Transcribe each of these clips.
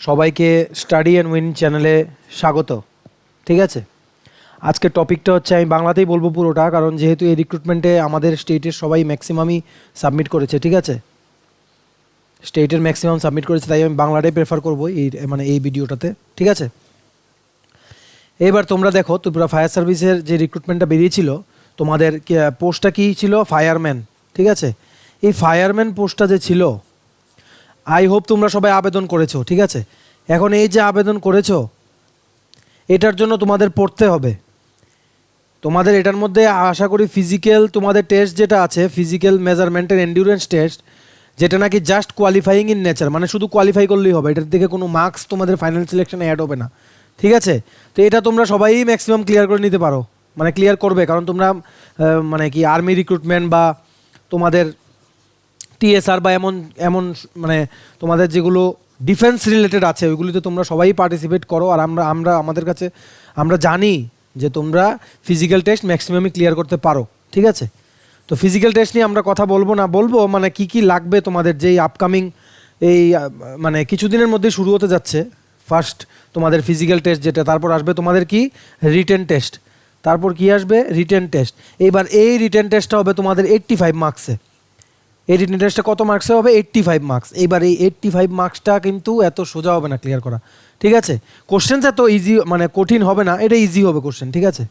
সবাইকে study and win চ্যানেলে স্বাগত। ঠিক আছে, আজকের টপিকটা হচ্ছে, আমি বাংলাতেই বলবো পুরোটা, কারণ যেহেতু এই রিক্রুটমেন্টে আমাদের স্টেটের সবাই ম্যাক্সিমামই সাবমিট করেছে। ঠিক আছে, স্টেটের ম্যাক্সিমাম সাবমিট করেছে, তাই আমি বাংলাটাই প্রেফার করবো এই ভিডিওটাতে। ঠিক আছে, এবার তোমরা দেখো, ত্রিপুরা ফায়ার সার্ভিসের যে রিক্রুটমেন্টটা বেরিয়েছিল, তোমাদের পোস্টটা কী ছিল? ফায়ারম্যান। ঠিক আছে, এই ফায়ারম্যান পোস্টটা যে ছিল, আই হোপ তোমরা সবাই আবেদন করেছো। ঠিক আছে, এখন এই যে আবেদন করেছো, এটার জন্য তোমাদের পড়তে হবে। তোমাদের এটার মধ্যে আশা করি ফিজিক্যাল তোমাদের টেস্ট যেটা আছে, physical measurement and endurance test, যেটা নাকি জাস্ট কোয়ালিফাইং ইন নেচার, মানে শুধু কোয়ালিফাই করলেই হবে, এটার থেকে কোনো মার্কস তোমাদের ফাইনাল সিলেকশনে অ্যাড হবে না। ঠিক আছে, তো এটা তোমরা সবাই ম্যাক্সিমাম ক্লিয়ার করে নিতে পারো, মানে ক্লিয়ার করবে, কারণ তোমরা মানে কি আর্মি রিক্রুটমেন্ট বা তোমাদের টিএসআর বা এমন এমন মানে তোমাদের যেগুলো ডিফেন্স রিলেটেড আছে, ওইগুলিতে তোমরা সবাই পার্টিসিপেট করো। আর আমরা আমাদের কাছে আমরা জানি যে তোমরা ফিজিক্যাল টেস্ট ম্যাক্সিমামই ক্লিয়ার করতে পারো। ঠিক আছে, তো ফিজিক্যাল টেস্ট নিয়ে আমরা কথা বলবো মানে কি কি লাগবে তোমাদের, যেই আপকামিং এই মানে কিছুদিনের মধ্যে শুরু হতে যাচ্ছে। ফার্স্ট তোমাদের ফিজিক্যাল টেস্ট যেটা, তারপর আসবে তোমাদের কি রিটেন টেস্ট, তারপর কি আসবে রিটেন টেস্ট। এইবার এই রিটেন টেস্টটা হবে তোমাদের 85 মার্কসে। এই রিটেন টেস্টটা কত মার্কসে হবে? 85 মার্কস। এইবার এই 85 মার্কসটা কিন্তু এত সোজা হবে না ক্লিয়ার করা। ঠিক আছে, কোশ্চেন্স এত ইজি মানে কঠিন হবে না, এটা ইজি হবে কোশ্চেন। ঠিক আছে,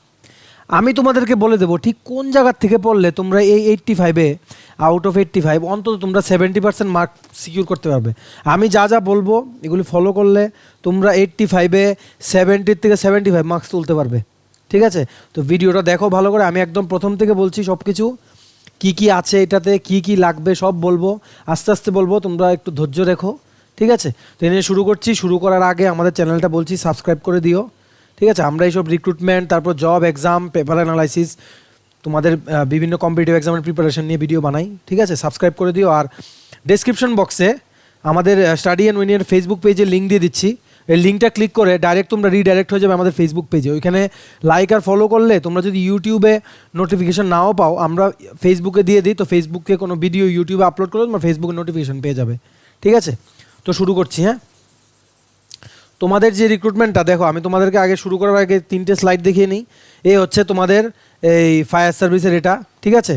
আমি তোমাদেরকে বলে দেবো ঠিক কোন জায়গার থেকে পড়লে তোমরা এই 85-এ আউট অফ 85 অন্তত তোমরা 70% মার্ক সিকিউর করতে পারবে। আমি যা যা বলবো এগুলি ফলো করলে তোমরা 85-এ 70 থেকে 75 মার্কস তুলতে পারবে। ঠিক আছে, তো ভিডিওটা দেখো ভালো করে, আমি একদম প্রথম থেকে বলছি সব কিছু কী কী আছে এটাতে, কী কী লাগবে সব বলবো, আস্তে আস্তে বলবো, তোমরা একটু ধৈর্য রেখো। ঠিক আছে, তো এনে শুরু করছি। শুরু করার আগে আমাদের চ্যানেলটা বলছি সাবস্ক্রাইব করে দিও। ঠিক আছে, আমরা এইসব রিক্রুটমেন্ট, তারপর জব, এক্সাম, পেপার অ্যানালাইসিস, তোমাদের বিভিন্ন কম্পিটিটিভ এক্সামের প্রিপারেশন নিয়ে ভিডিও বানাই। ঠিক আছে, সাবস্ক্রাইব করে দিও। আর ডেসক্রিপশন বক্সে আমাদের স্টাডি অ্যান্ড উইনের ফেসবুক পেজে লিঙ্ক দিয়ে দিচ্ছি, এই লিঙ্কটা ক্লিক করে ডাইরেক্ট তোমরা রিডাইরেক্ট হয়ে যাবে আমাদের ফেসবুক পেজে। ওইখানে লাইক আর ফলো করলে তোমরা যদি ইউটিউবে নোটিফিকেশন নাও পাও, আমরা ফেসবুকে দিয়ে দিই, তো ফেসবুকে কোনো ভিডিও ইউটিউবে আপলোড করলে তোমরা ফেসবুকে নোটিফিকেশন পেয়ে যাবে। ঠিক আছে, তো শুরু করছি। হ্যাঁ, তোমাদের যে রিক্রুটমেন্টটা দেখো, আমি তোমাদেরকে আগে শুরু করার আগে 3টে স্লাইড দেখিয়ে নিই। এই হচ্ছে তোমাদের এই ফায়ার সার্ভিসের এটা। ঠিক আছে,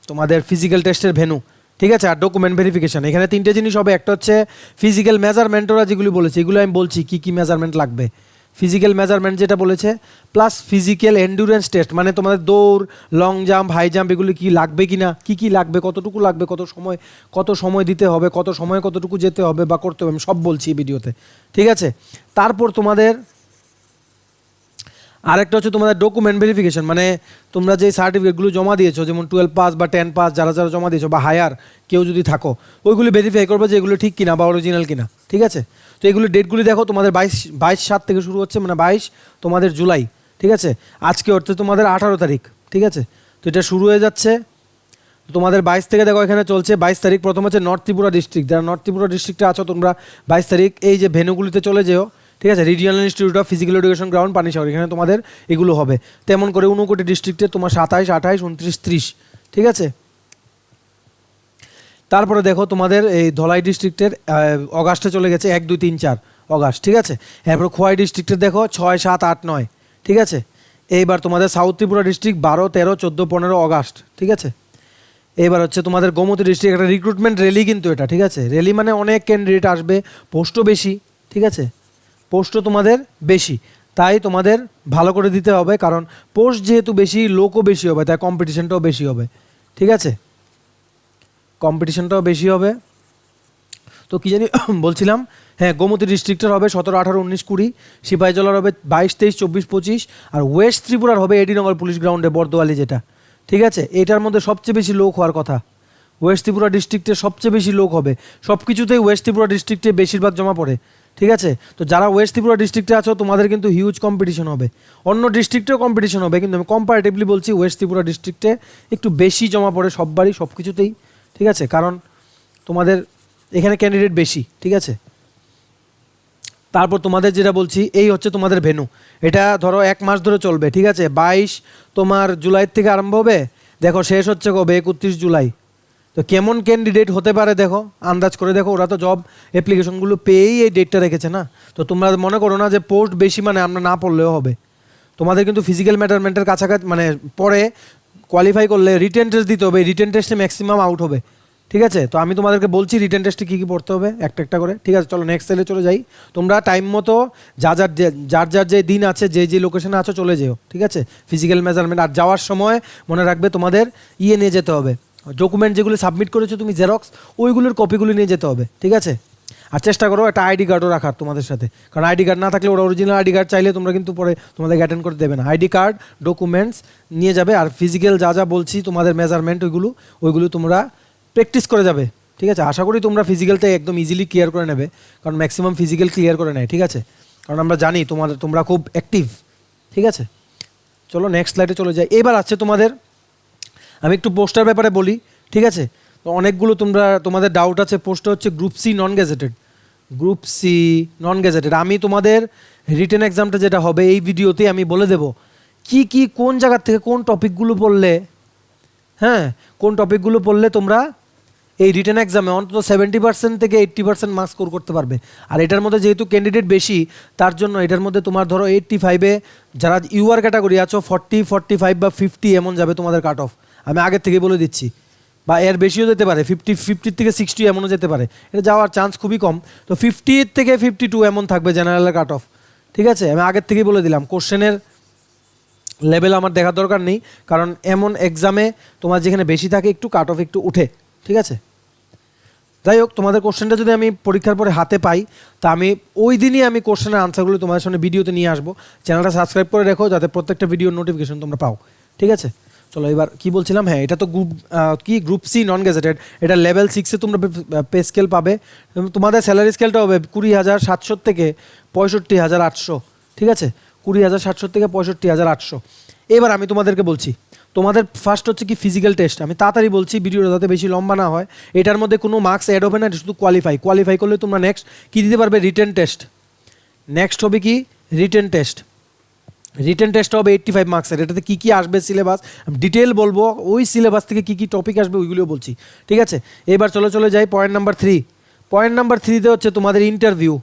তোমাদের ফিজিক্যাল টেস্টের ভেন্যু। ঠিক আছে, আর ডকুমেন্ট ভেরিফিকেশান। এখানে 3টে জিনিস হবে। একটা হচ্ছে ফিজিক্যাল মেজারমেন্ট, ওরা যেগুলি বলেছে এগুলো আমি বলছি কী কী মেজারমেন্ট লাগবে। ফিজিক্যাল মেজারমেন্ট যেটা বলেছে, প্লাস ফিজিক্যাল এন্ডুরেন্স টেস্ট, মানে তোমাদের দৌড়, লং জাম্প, হাই জাম্প, এগুলি কি লাগবে কি না, কী কী লাগবে, কতটুকু লাগবে, কত সময় দিতে হবে, কত সময় কতটুকু যেতে হবে বা করতে হবে, আমি সব বলছি এই ভিডিওতে। ঠিক আছে, তারপর তোমাদের আরেকটা হচ্ছে তোমাদের ডকুমেন্ট ভেরিফিকেশন, মানে তোমরা যে সার্টিফিকেটগুলো জমা দিয়েছো, যেমন 12 পাস বা 10 পাস যারা যারা জমা দিয়েছো, বা হায়ার কেউ যদি থাকো, ওইগুলি ভেরিফাই করবে যে এগুলো ঠিক কিনা বা অরিজিনাল কিনা। ঠিক আছে, তো এগুলো ডেটগুলি দেখো, তোমাদের 22/7 থেকে শুরু হচ্ছে, মানে 22 তোমাদের জুলাই। ঠিক আছে, আজকে হচ্ছে তোমাদের 18 তারিখ। ঠিক আছে, তো এটা শুরু হয়ে যাচ্ছে তোমাদের 22 থেকে। দেখো এখানে চলছে 22 তারিখ। প্রথম হচ্ছে নর্থ ত্রিপুরা ডিস্ট্রিক্ট, যারা নর্থ ত্রিপুরা ডিস্ট্রিক্টে আছো তোমরা 22 তারিখ এই যে ভেন্যুগুলিতে চলে যেও। ঠিক আছে, regional institute of physical education ground Panisagar, এখানে তোমাদের এগুলো হবে। তেমন করে 59 ডিস্ট্রিক্টে তোমার 27, 28, 29, 30। ঠিক আছে, তারপরে দেখো তোমাদের এই ধলাই ডিস্ট্রিক্টের অগাস্টে চলে গেছে 1, 2, 3, 4 অগাস্ট। ঠিক আছে, এরপর খোয়াই ডিস্ট্রিক্টের দেখো 6, 7, 8, 9। ঠিক আছে, এইবার তোমাদের সাউথ ত্রিপুরা ডিস্ট্রিক্ট 12, 13, 14, 15 অগাস্ট। ঠিক আছে, এবার হচ্ছে তোমাদের গোমতী ডিস্ট্রিক্ট, একটা রিক্রুটমেন্ট র্যালি কিন্তু এটা। ঠিক আছে, র্যালি মানে অনেক ক্যান্ডিডেট আসবে, পোস্টও বেশি। ঠিক আছে, পোস্টও তোমাদের বেশি, তাই তোমাদের ভালো করে দিতে হবে, কারণ পোস্ট যেহেতু বেশি, লোকও বেশি হবে, তাই কম্পিটিশনটাও বেশি হবে। ঠিক আছে, কম্পিটিশনটাও বেশি হবে। তো কী জানি বলছিলাম, হ্যাঁ, গোমতী ডিস্ট্রিক্টের হবে 17, 18, 19, 20, সিপাহীজলার হবে 22, 23, 24, 25, আর ওয়েস্ট ত্রিপুরার হবে এডিনগর পুলিশ গ্রাউন্ডে বর্দোয়ালি যেটা। ঠিক আছে, এটার মধ্যে সবচেয়ে বেশি লোক হওয়ার কথা, ওয়েস্ট ত্রিপুরা ডিস্ট্রিক্টে সবচেয়ে বেশি লোক হবে। সব কিছুতেই ওয়েস্ট ত্রিপুরা ডিস্ট্রিক্টে বেশিরভাগ জমা পড়ে। ঠিক আছে, তো যারা ওয়েস্ট ত্রিপুরা ডিস্ট্রিক্টে আছো তোমাদের কিন্তু হিউজ কম্পিটিশন হবে, অন্য ডিস্ট্রিক্টেও কম্পিটিশন হবে, কিন্তু আমি কম্পারেটিভলি বলছি ওয়েস্ট ত্রিপুরা ডিস্ট্রিক্টে একটু বেশি জমা পড়ে সববারই, সব কিছুতেই। ঠিক আছে, কারণ তোমাদের এখানে ক্যান্ডিডেট বেশি। ঠিক আছে, তারপর তোমাদের যেটা বলছি, এই হচ্ছে তোমাদের ভেন্যু। এটা ধরো 1 মাস ধরে চলবে। ঠিক আছে, 22 তোমার জুলাই থেকে আরম্ভ হবে, দেখো শেষ হচ্ছে কবে? 31 জুলাই। তো কেমন ক্যান্ডিডেট হতে পারে দেখো, আন্দাজ করে দেখো। ওরা তো জব অ্যাপ্লিকেশনগুলো পেয়েই এই ডেটটা রেখেছে না। তো তোমরা মনে করো না যে পোস্ট বেশি মানে আমরা না পড়লেও হবে। তোমাদের কিন্তু ফিজিক্যাল মেজারমেন্টের কাছাকাছি মানে পরে কোয়ালিফাই করলে রিটেন টেস্ট দিতে হবে। রিটেন টেস্টে ম্যাক্সিমাম আউট হবে, ঠিক আছে? তো আমি তোমাদেরকে বলছি রিটেন টেস্টে কী কী পড়তে হবে একটা একটা করে, ঠিক আছে? চলো নেক্সট সেলে চলে যাই। তোমরা টাইম মতো যার যে দিন আছে, যে লোকেশনে আছো চলে যেও, ঠিক আছে? Physical measurement. আর যাওয়ার সময় মনে রাখবে তোমাদের নিয়ে যেতে হবে, ডকুমেন্ট যেগুলো সাবমিট করেছো তুমি জেরক্স, ওইগুলোর কপিগুলো নিয়ে যেতে হবে, ঠিক আছে? আর চেষ্টা করো একটা আইডি কার্ডও রাখার তোমাদের সাথে, কারণ আইডি কার্ড না থাকলে ওরা অরিজিনাল আইডি কার্ড চাইলে তোমরা কিন্তু পরে তোমাদেরকে অ্যাটেন্ড করতে দেবে না। আইডি কার্ড, ডকুমেন্টস নিয়ে যাবে। আর ফিজিক্যাল যা বলছি তোমাদের মেজারমেন্ট ওইগুলো তোমরা প্র্যাকটিস করে যাবে, ঠিক আছে? আশা করি তোমরা ফিজিক্যালটা একদম ইজিলি ক্লিয়ার করে নেবে, কারণ ম্যাক্সিমাম ফিজিক্যাল ক্লিয়ার করে নেয়, ঠিক আছে? কারণ আমরা জানি তোমরা খুব অ্যাক্টিভ, ঠিক আছে? চলো নেক্সট স্লাইডে চলে যাই। এবার আছে তোমাদের, আমি একটু পোস্টার ব্যাপারে বলি, ঠিক আছে? তো অনেকগুলো তোমাদের ডাউট আছে। পোস্টটা হচ্ছে গ্রুপ সি নন গ্যাজেটেড। আমি তোমাদের রিটেন এক্সামটা যেটা হবে এই ভিডিওতে আমি বলে দেব কি কোন জায়গার থেকে কোন টপিকগুলো পড়লে, হ্যাঁ, কোন টপিকগুলো পড়লে তোমরা এই রিটেন এক্সামে অন্তত 70% থেকে 80% মার্কস স্কোর করতে পারবে। আর এটার মধ্যে যেহেতু ক্যান্ডিডেট বেশি, তার জন্য এটার মধ্যে তোমার ধরো 85-এ যারা ইউআর ক্যাটাগরি আছো 40, 45 বা 50 এমন যাবে তোমাদের কাট অফ। আমি আগের থেকে বলে দিচ্ছি, বা এর বেশিও যেতে পারে, 50 থেকে 60 এমনও যেতে পারে। এটা যাওয়ার চান্স খুবই কম। তো 50 থেকে 52 এমন থাকবে জেনারেলের কাট অফ, ঠিক আছে? আমি আগের থেকেই বলে দিলাম, কোশ্চেনের লেভেল আমার দেখার দরকার নেই, কারণ এমন এক্সামে তোমার যেখানে বেশি থাকে একটু কাট অফ একটু উঠে, ঠিক আছে? যাই হোক, তোমাদের কোশ্চেনটা যদি আমি পরীক্ষার পরে হাতে পাই, তা আমি ওই দিনই আমি কোশ্চেনের আনসারগুলো তোমাদের সামনে ভিডিওতে নিয়ে আসবো। চ্যানেলটা সাবস্ক্রাইব করে রেখো যাতে প্রত্যেকটা ভিডিওর নোটিফিকেশন তোমরা পাও, ঠিক আছে? চলো এবার কি বলছিলাম, হ্যাঁ, এটা তো গ্রুপ সি নন গ্যাজেটেড। এটা লেভেল 6-এ তোমরা পে স্কেল পাবে। তোমাদের স্যালারি স্কেলটা হবে 20,700 থেকে 65,800, ঠিক আছে? 20,700 থেকে 65,800। এবার আমি তোমাদেরকে বলছি, তোমাদের ফার্স্ট হচ্ছে কি ফিজিক্যাল টেস্ট। আমি তাড়াতাড়ি বলছি, ভিডিওটা যাতে বেশি লম্বা না হয়। এটার মধ্যে কোনো মার্কস অ্যাড হবে না, এটা শুধু কোয়ালিফাই করলে তোমরা নেক্সট কী দিতে পারবে, রিটেন টেস্ট। নেক্সট হবে কি রিটেন টেস্ট হবে 85 মার্কসের। এটাতে কী কী আসবে সিলেবাস ডিটেল বলবো, ওই সিলেবাস থেকে কী কী টপিক আসবে ওইগুলোও বলছি, ঠিক আছে? এবার চলে যাই পয়েন্ট নাম্বার 3। পয়েন্ট নাম্বার 3-তে হচ্ছে তোমাদের ইন্টারভিউ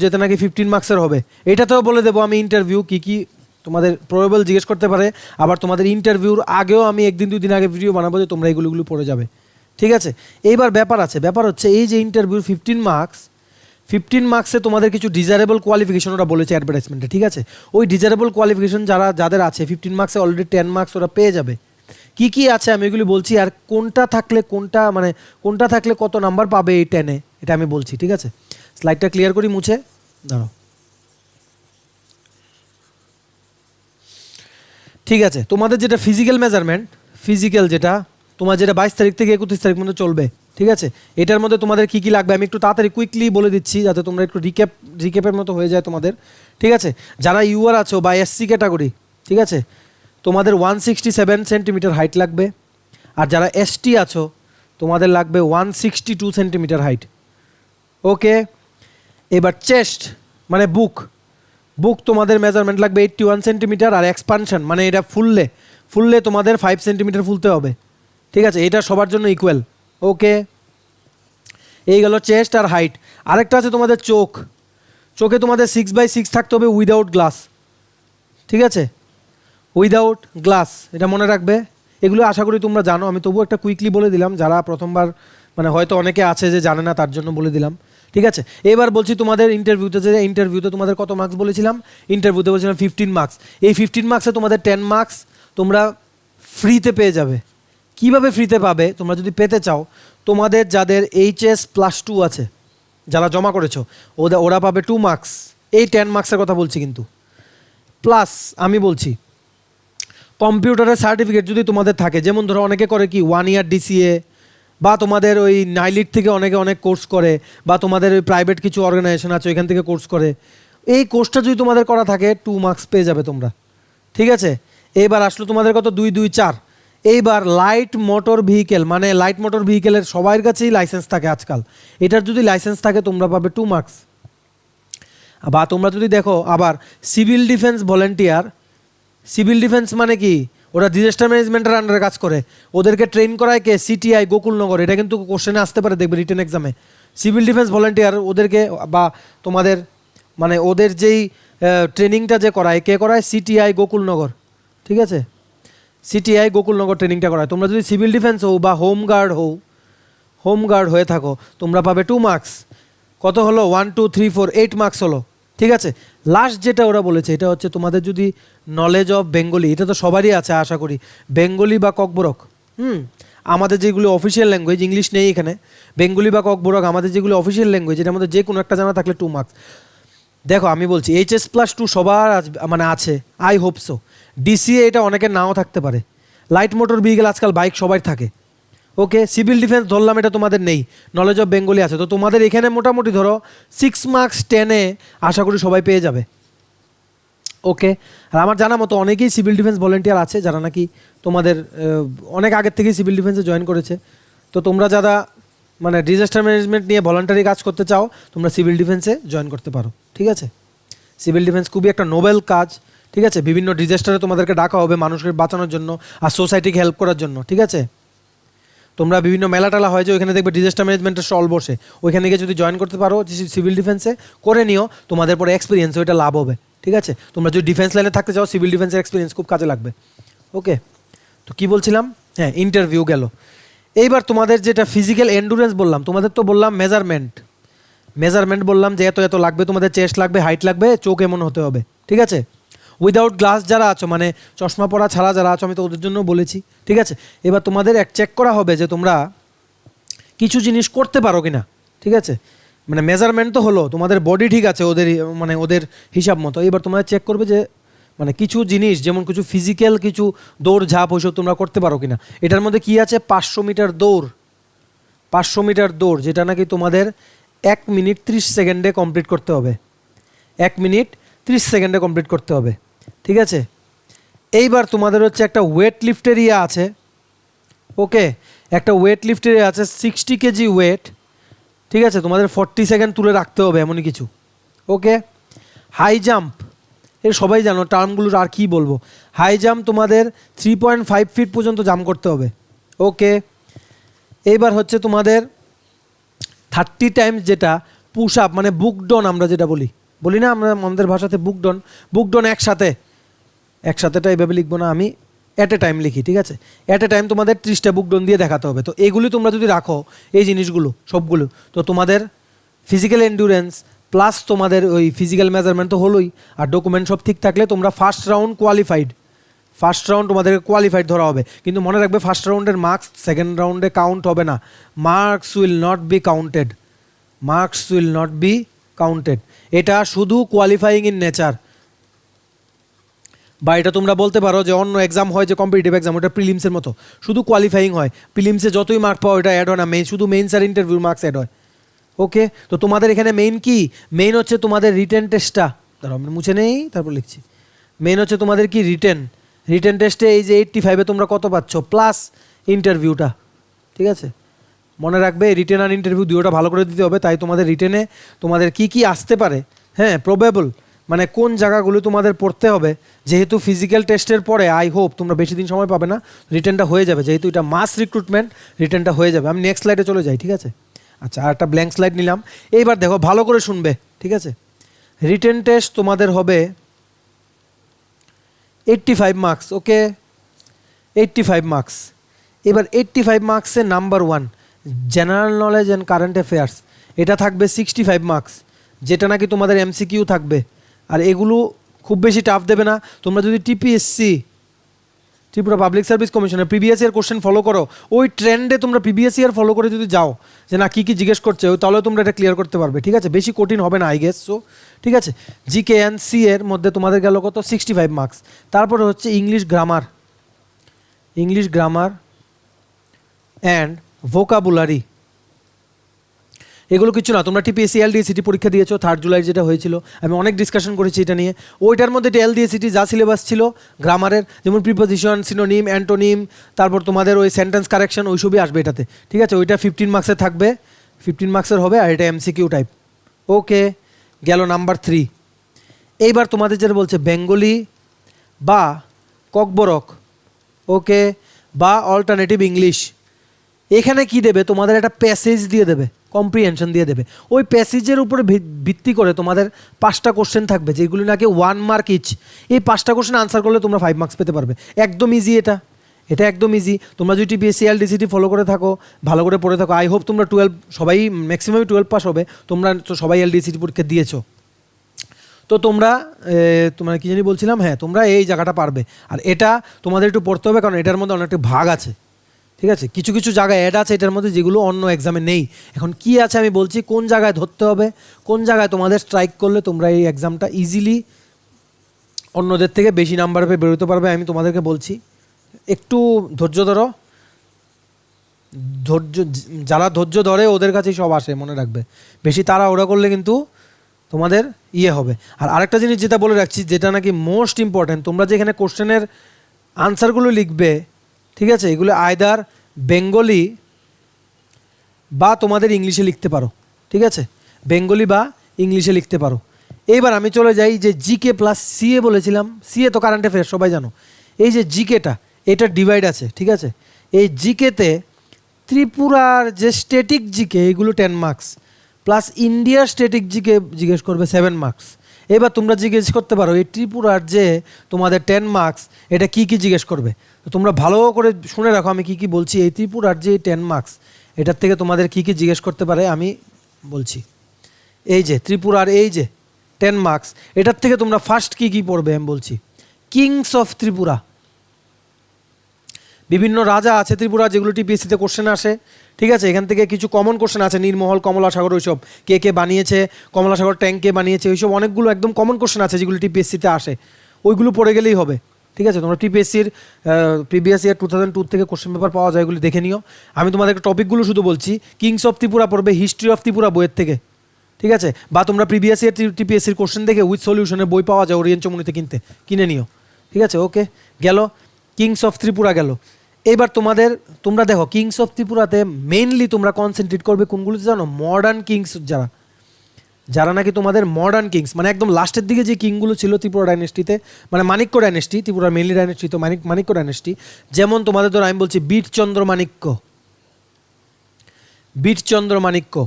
যেটা নাকি 15 মার্কসের হবে। এটাতেও বলে দেবো আমি ইন্টারভিউ কী তোমাদের প্রবেবল জিজ্ঞেস করতে পারে। আবার তোমাদের ইন্টারভিউর আগেও আমি 1-2 দিন আগে ভিডিও বানাবো যে তোমরা এগুলো পড়ে যাবে, ঠিক আছে? এইবার ব্যাপার হচ্ছে এই যে ইন্টারভিউর 15 মার্কসে তোমাদের কিছু ডিজারেবল কোয়ালিফিকেশন ওরা বলেছে অ্যাডভার্টাইজমেন্টে, ঠিক আছে? ওই ডিজারেবল কোয়ালিফিকেশন যাদের আছে 15 মার্কসে অলরেডি 10 মার্কস ওরা পেয়ে যাবে। কি আছে আমি এগুলি বলছি, আর কোনটা থাকলে কত নাম্বার পাবে এই 10-এ, এটা আমি বলছি, ঠিক আছে? স্লাইডটা ক্লিয়ার করি, মুছে দাঁড়াও, ঠিক আছে? তোমাদের যেটা ফিজিক্যাল যেটা তোমার যেটা 22 তারিখ থেকে 31 তারিখ পর্যন্ত চলবে, ঠিক আছে? এটার মধ্যে তোমাদের কী লাগবে আমি একটু তাড়াতাড়ি কুইকলি বলে দিচ্ছি যাতে তোমরা একটু রিক্যাপের মতো হয়ে যায় তোমাদের, ঠিক আছে? যারা ইউআর আছো বা এসসি ক্যাটাগরি, ঠিক আছে, তোমাদের 167 সেন্টিমিটার হাইট লাগবে। আর যারা এসটি আছো তোমাদের লাগবে 162 সেন্টিমিটার হাইট, ওকে? এবার চেস্ট মানে বুক তোমাদের মেজারমেন্ট লাগবে 81 সেন্টিমিটার। আর এক্সপানশন মানে এটা ফুললে তোমাদের 5 সেন্টিমিটার ফুলতে হবে, ঠিক আছে? এটা সবার জন্য ইকুয়াল, ওকে? এই গেল চেস্ট আর হাইট। আরেকটা আছে তোমাদের চোখে তোমাদের 6/6 থাকতে হবে উইদাউট গ্লাস, ঠিক আছে? উইদাউট গ্লাস, এটা মনে রাখবে। এগুলো আশা করি তোমরা জানো, আমি তবুও একটা কুইকলি বলে দিলাম, যারা প্রথমবার মানে হয়তো অনেকে আছে যে জানে না, তার জন্য বলে দিলাম, ঠিক আছে? এবার বলছি তোমাদের ইন্টারভিউতে তোমাদের কত মার্কস বলেছিলাম? ইন্টারভিউতে বলেছিলাম 15 মার্কস। এই 15 মার্কসে তোমাদের 10 মার্কস তোমরা ফ্রিতে পেয়ে যাবে। কিভাবে ফ্রিতে পাবে? তোমরা যদি পেতে চাও, তোমাদের যাদের HS+2 আছে, যারা জমা করেছো, ওরা পাবে 2 মার্কস। এই 10 মার্কসের কথা বলছি কিন্তু। প্লাস আমি বলছি কম্পিউটারের সার্টিফিকেট যদি তোমাদের থাকে, যেমন ধরো অনেকে করে কি 1 ইয়ার DCA, বা তোমাদের ওই নাইলিট থেকে অনেক কোর্স করে, বা তোমাদের ওই প্রাইভেট কিছু অর্গানাইজেশন আছে ওইখান থেকে কোর্স করে। এই কোর্সটা যদি তোমাদের করা থাকে 2 মার্কস পেয়ে যাবে তোমরা, ঠিক আছে? এইবার আসলো তোমাদের কত, 2, 2, 4। এইবার লাইট মোটর ভেহিকেলের সবার কাছেই লাইসেন্স থাকে আজকাল। এটার যদি লাইসেন্স থাকে তোমরা পাবে 2 মার্কস। বা তোমরা যদি দেখো আবার civil defence volunteer, civil defence মানে কি ওরা ডিজাস্টার ম্যানেজমেন্টের আন্ডারে কাজ করে, ওদেরকে ট্রেন করায় কে? সিটিআই গোকুলনগর। এটা কিন্তু কোশ্চেনে আসতে পারে, দেখবে রিটেন এক্সামে। সিভিল ডিফেন্স ভলান্টিয়ার ওদেরকে বা তোমাদের মানে ওদের যেই ট্রেনিংটা যে করায়, কে করায়? সিটিআই গোকুলনগর, ঠিক আছে? সিটিআই গোকুলনগর ট্রেনিংটা করায়। তোমরা যদি সিভিল ডিফেন্স হও বা হোমগার্ড হয়ে থাকো, তোমরা পাবে 2 মার্কস। কত হলো? 1 2 3 4 8 মার্কস হলো, ঠিক আছে? লাস্ট যেটা ওরা বলেছে, এটা হচ্ছে তোমাদের যদি নলেজ অফ বেঙ্গলি, এটা তো সবারই আছে আশা করি, বেঙ্গলি বা ককবরক। আমাদের যেগুলো অফিসিয়াল ল্যাঙ্গুয়েজ, ইংলিশ নেই এখানে, বেঙ্গলি বা ককবরক আমাদের যেগুলো অফিসিয়াল ল্যাঙ্গুয়েজ, এটার মধ্যে যে কোনো একটা জানা থাকলে 2 মার্কস। দেখো আমি বলছি HS+2 সবার মানে আছে, আই হোপ সো। ডিসিএ এটা অনেকের নাও থাকতে পারে। লাইট মোটর ভেহিকেল আজকাল বাইক সবাই থাকে। ওকে, সিভিল ডিফেন্স ধরলাম, এটা তোমাদের নেই, নলেজ অফ বেঙ্গলি আছে। তো তোমাদের এখানে মোটামুটি ধরো 6 মার্কস 10-এ আশা করি সবাই পেয়ে যাবে। ওকে, আর আমার জানা মতো অনেকেই সিভিল ডিফেন্স ভলেন্টিয়ার আছে যারা নাকি তোমাদের অনেক আগের থেকেই সিভিল ডিফেন্সে জয়েন করেছে। তো তোমরা যারা মানে ডিজাস্টার ম্যানেজমেন্ট নিয়ে ভলান্টারি কাজ করতে চাও, তোমরা সিভিল ডিফেন্সে জয়েন করতে পারো, ঠিক আছে? সিভিল ডিফেন্স খুবই একটা নোবেল কাজ, ঠিক আছে? বিভিন্ন ডিজাস্টারে তোমাদেরকে ডাকা হবে মানুষকে বাঁচানোর জন্য আর সোসাইটিকে হেল্প করার জন্য, ঠিক আছে? তোমরা বিভিন্ন মেলা টেলা হয় যে ওইখানে দেখবে ডিজাস্টার ম্যানেজমেন্টের স্টল বসে, ওইখানে গিয়ে যদি জয়েন করতে পারো সিভিল ডিফেন্সে করে নিও, তোমাদের পরে এক্সপিরিয়েন্স ওইটা লাভ হবে, ঠিক আছে? তোমরা যদি ডিফেন্স লাইনে থাকতে চাও, সিভিল ডিফেন্সের এক্সপিরিয়েন্স খুব কাজে লাগবে। ওকে, তো কী বলছিলাম? হ্যাঁ, ইন্টারভিউ গেল। এইবার তোমাদের যেটা ফিজিক্যাল এন্ডুরেন্স বললাম, তোমাদের তো বললাম মেজারমেন্ট বললাম যে এত এত লাগবে, তোমাদের চেস্ট লাগবে, হাইট লাগবে, চোখ এমন হতে হবে, ঠিক আছে? উইদাউট গ্লাস যারা আছো, মানে চশমা পরা ছাড়া যারা আছো, আমি তো ওদের জন্য বলেছি, ঠিক আছে? এবার তোমাদের চেক করা হবে যে তোমরা কিছু জিনিস করতে পারো কিনা, ঠিক আছে? মানে মেজারমেন্ট তো হলো, তোমাদের বডি ঠিক আছে ওদের মানে ওদের হিসাব মতো। এবার তোমরা চেক করবে যে মানে কিছু জিনিস, যেমন কিছু ফিজিক্যাল কিছু দৌড় ঝাঁপ ওইসব তোমরা করতে পারো কিনা। এটার মধ্যে কি আছে? 500 মিটার দৌড়, 500 মিটার দৌড়, যেটা নাকি তোমাদের 1 মিনিট 30 সেকেন্ডে কমপ্লিট করতে হবে, 1 মিনিট 30 সেকেন্ডে কমপ্লিট করতে হবে, ঠিক আছে? এইবার তোমাদের হচ্ছে একটা ওয়েট লিফটের ইয়ে আছে। ওকে, একটা ওয়েট লিফটের আছে 60 কেজি ওয়েট, ঠিক আছে? তোমাদের 40 সেকেন্ড তুলে রাখতে হবে, এমনই কিছু। ওকে, হাই জাম্প, এর সবাই জানো টার্মগুলোর, আর কি বলবো। হাই জাম্প তোমাদের 3.5 ফিট পর্যন্ত জাম্প করতে হবে। ওকে, এইবার হচ্ছে তোমাদের 30 টাইমস যেটা পুশ আপ, মানে বুকডন আমরা যেটা বলি না আমরা আমাদের ভাষাতে বুকডন একসাথেটা এইভাবে লিখবো না, আমি অ্যাট এ টাইম লিখি, ঠিক আছে? অ্যাট এ টাইম তোমাদের 30টা বুকডন দিয়ে দেখাতে হবে। তো এগুলি তোমরা যদি রাখো, এই জিনিসগুলো সবগুলো, তো তোমাদের ফিজিক্যাল এন্ডুরেন্স প্লাস তোমাদের ওই ফিজিক্যাল মেজারমেন্ট তো হলোই, আর ডকুমেন্ট সব ঠিক থাকলে তোমরা ফার্স্ট রাউন্ড তোমাদেরকে কোয়ালিফাইড ধরা হবে। কিন্তু মনে রাখবে, ফার্স্ট রাউন্ডের মার্কস সেকেন্ড রাউন্ডে কাউন্ট হবে না। Marks will not be counted. এটা শুধু কোয়ালিফাইং ইন নেচার। বা এটা তোমরা বলতে পারো যে অন্য এক্সাম হয় যে কম্পিটিটিভ এক্সাম, ওটা প্রিলিমসের মতো, শুধু কোয়ালিফাইং হয়। প্রিলিমসে যতই মার্ক পাও এটা অ্যাড হয় না, শুধু মেইনস আর ইন্টারভিউ মার্কস অ্যাড হয়। ওকে, তো তোমাদের এখানে মেইন হচ্ছে তোমাদের রিটেন টেস্টটা, ধরো আমরা মুছে নেই তারপর লিখছি। মেইন হচ্ছে তোমাদের কি রিটেন টেস্টে এই যে 85-এ তোমরা কত পাচ্ছ, প্লাস ইন্টারভিউটা, ঠিক আছে? মনে রাখবে রিটেন আর ইন্টারভিউ দুটোটা ভালো করে দিতে হবে। তাই তোমাদের রিটেনে তোমাদের কি আসতে পারে, হ্যাঁ, প্রবেবল, মানে কোন জায়গাগুলো তোমাদের পড়তে হবে। যেহেতু ফিজিক্যাল টেস্টের পরে আই হোপ তোমরা বেশি দিন সময় পাবে না, রিটেনটা হয়ে যাবে, যেহেতু এটা মাস রিক্রুটমেন্ট, রিটেনটা হয়ে যাবে। আমি নেক্সট স্লাইডে চলে যাই, ঠিক আছে? আচ্ছা, আর একটা ব্ল্যাঙ্ক স্লাইড নিলাম। এইবার দেখো, ভালো করে শুনবে, ঠিক আছে? রিটেন টেস্ট তোমাদের হবে 85 মার্কস। ওকে, 85 মার্কস। এবার 85 মার্কসে number 1 general knowledge and current affairs, এটা থাকবে 65 মার্কস, যেটা নাকি তোমাদের MCQ থাকবে। আর এগুলো খুব বেশি টাফ দেবে না। তোমরা যদি টিপিএসসি, ত্রিপুরা পাবলিক সার্ভিস কমিশনের প্রিভিয়াস ইয়ার কোশ্চেন ফলো করো, ওই ট্রেন্ডে তোমরা প্রিভিয়াস ইয়ার ফলো করে যদি যাও যে না কী জিজ্ঞেস করছে, তাহলে তোমরা এটা ক্লিয়ার করতে পারবে, ঠিক আছে? বেশি কঠিন হবে না, আই গেস সো, ঠিক আছে? জিকে অ্যান্ড সি এর মধ্যে তোমাদের গেল কত, 65 মার্কস। তারপরে হচ্ছে ইংলিশ গ্রামার অ্যান্ড ভোকাবুলারি, এগুলো কিছু না। তোমরা টিপিএসসি LDSCT পরীক্ষা দিয়েছো 3 জুলাই যেটা হয়েছিল, আমি অনেক ডিসকাশন করেছি এটা নিয়ে। ওইটার মধ্যে LDSCT যা সিলেবাস ছিল গ্রামারের, যেমন প্রিপোজিশন, সিনোনিম, অ্যান্টোনিম, তারপর তোমাদের ওই সেন্টেন্স কারেকশন, ওইসবই আসবে এটাতে, ঠিক আছে? ওইটা 15 মার্কসের থাকবে, 15 মার্কসের হবে, আর এটা MCQ টাইপ। ওকে, গেল নাম্বার 3। এইবার তোমাদের যেটা বলছে বেঙ্গলি বা ককবরক, ওকে, বা অল্টারনেটিভ ইংলিশ। এখানে কি দেবে, তোমাদের একটা প্যাসেজ দিয়ে দেবে, কম্প্রিহেনশন দিয়ে দেবে। ওই প্যাসেজের উপরে ভিত্তি করে তোমাদের 5টা কোশ্চেন থাকবে, যেগুলি নাকি 1 মার্ক ইচ। এই 5টা কোশ্চেন আনসার করলে তোমরা 5 মার্কস পেতে পারবে। একদম ইজি এটা, এটা একদম ইজি। তোমরা যদি টিপিএসসি এলডিসিটি ফলো করে থাকো, ভালো করে পড়ে থাকো, আই হোপ তোমরা 12 সবাই ম্যাক্সিমাম 12 পাস হবে। তোমরা তো সবাই এলডিসিটি পরীক্ষা দিয়েছো, তো তোমরা তোমরা কি জানি বলছিলাম, হ্যাঁ তোমরা এই জায়গাটা পারবে। আর এটা তোমাদের একটু পড়তে হবে, কারণ এটার মধ্যে অনেকটা ভাগ আছে, ঠিক আছে? কিছু কিছু জায়গায় অ্যাড আছে এটার মধ্যে, যেগুলো অন্য এক্সামে নেই। এখন কি আছে আমি বলছি, কোন জায়গায় ধরতে হবে, কোন জায়গায় তোমাদের স্ট্রাইক করলে তোমরা এই এক্সামটা ইজিলি অন্যদের থেকে বেশি নাম্বার পেয়ে বেরোতে পারবে, আমি তোমাদেরকে বলছি। একটু ধৈর্য ধরো, ধৈর্য, যারা ধৈর্য ধরে ওদের কাছেই সব আসে, মনে রাখবে। বেশি তাড়াহুড়া করলে কিন্তু তোমাদের ইয়ে হবে। আর আরেকটা জিনিস যেটা বলে রাখছি, যেটা নাকি মোস্ট ইম্পর্ট্যান্ট, তোমরা যে এখানে কোশ্চেনের আনসারগুলো লিখবে, ঠিক আছে, এগুলো আইদার বেঙ্গলি বা তোমাদের ইংলিশে লিখতে পারো, ঠিক আছে? বেঙ্গলি বা ইংলিশে লিখতে পারো। এইবার আমি চলে যাই যে জিকে প্লাস সিএ বলেছিলাম, সিএ তো কারেন্ট অ্যাফেয়ার্স সবাই জানো। এই যে জিকেটা, এটা ডিভাইড আছে, ঠিক আছে? এই জিকেতে ত্রিপুরার যে স্ট্যাটিক জিকে, এগুলো 10 মার্কস, প্লাস ইন্ডিয়ার স্ট্যাটিক জিকে জিজ্ঞেস করবে 7 মার্কস। এবার তোমরা জিজ্ঞেস করতে পারো এই ত্রিপুরার যে তোমাদের 10 মার্কস, এটা কি কি জিজ্ঞেস করবে। তো তোমরা ভালো করে শুনে রাখো আমি কি কি বলছি। এই ত্রিপুরার যে 10 মার্কস, এটার থেকে তোমাদের কি কি জিজ্ঞেস করতে পারে আমি বলছি। এই যে ত্রিপুরার এই যে 10 মার্কস, এটার থেকে তোমরা ফার্স্ট কি কি পড়বে আমি বলছি। কিংস অফ ত্রিপুরা, বিভিন্ন রাজা আছে ত্রিপুরা, যেগুলো টিপিএসসিতে কোশ্চেন আসে, ঠিক আছে? এখান থেকে কিছু কমন কোশ্চেন আছে, নীরমহল, কমলাসাগর, ওইসব কে কে বানিয়েছে, কমলাসাগর ট্যাঙ্ক কে বানিয়েছে, ওইসব অনেকগুলো একদম কমন কোশ্চেন আছে যেগুলো টিপিএসসিতে আসে, ওইগুলো পড়ে গেলেই হবে, ঠিক আছে? তোমরা টিপিএসসির প্রিভিয়াস ইয়ার 2002 থেকে কোশ্চেন পেপার পাওয়া যায়, ওইগুলো দেখে নিও। আমি তোমাদেরকে টপিকগুলো শুধু বলছি। কিংস অফ ত্রিপুরা পড়বে হিস্ট্রি অফ ত্রিপুরা বইয়ের থেকে, ঠিক আছে? বা তোমরা প্রিভিয়াস ইয়ার টিপিএসসির কোশ্চেন দেখে উইথ সলিউশনের বই পাওয়া যায় ওরিয়েন্ট চমুনিতে কিনে নিও, ঠিক আছে? ওকে, গেল কিংস অফ ত্রিপুরা গেল। এইবার তোমরা দেখো কিংস অফ ত্রিপুরাতে মেইনলি তোমরা কনসেন্ট্রেট করবে কোনগুলোতে জানো? মডার্ন কিংস, যারা নাকি তোমাদের মডার্ন কিংস, মানে একদম লাস্টের দিকে যে কিংগুলো ছিল ত্রিপুরা ডাইনেস্টিতে, মানে মাণিক্য ডাইনেস্টি, ত্রিপুরার মেইনলি ডাইনেস্টি তো মাণিক্য ডাইনেস্টি। যেমন তোমাদের ধরো আমি বলছি বীরচন্দ্র মাণিক্য,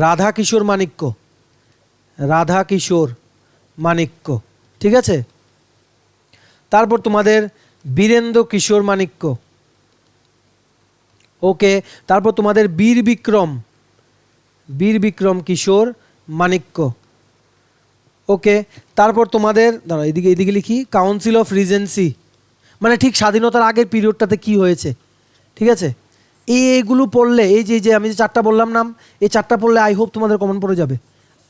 রাধা কিশোর মাণিক্য, ঠিক আছে? তারপর তোমাদের বীরেন্দ্র কিশোর মাণিক্য, ওকে। তারপর তোমাদের বীর বিক্রম কিশোর মাণিক্য, ওকে। তারপর তোমাদের দাঁড়া, এদিকে লিখি কাউন্সিল অফ রিজেন্সি, মানে ঠিক স্বাধীনতার আগের পিরিয়ডটাতে কি হয়েছে, ঠিক আছে? এইগুলো পড়লে, এই যে আমি যে 4টা বললাম নাম, এই 4টা পড়লে আই হোপ তোমাদের কমন পড়ে যাবে।